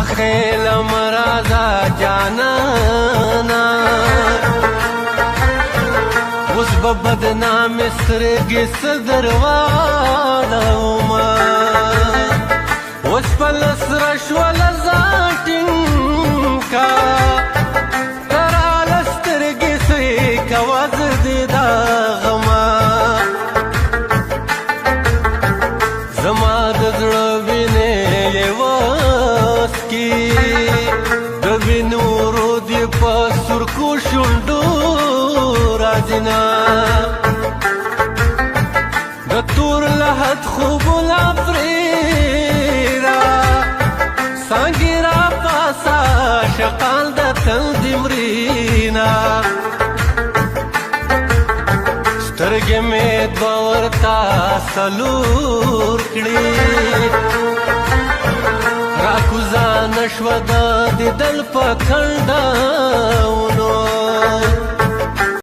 بخیل مرازا جانانا اوس به بدنام سترګې صدرواله وما اوس په لس رشوله ځان ټینګ کا تراله سترګې سوې کوه زه دې دا غما زما د زړه وینې لیواسکي د وینو رود یې په سرکو شونډو راځينا د تور لحد خوبونه پرېږده څانګې راپاسه شقال د تل د مرینا سترګې مې دوه ورته څلور کړي راکوزه نه شوه د دیدل په کنډه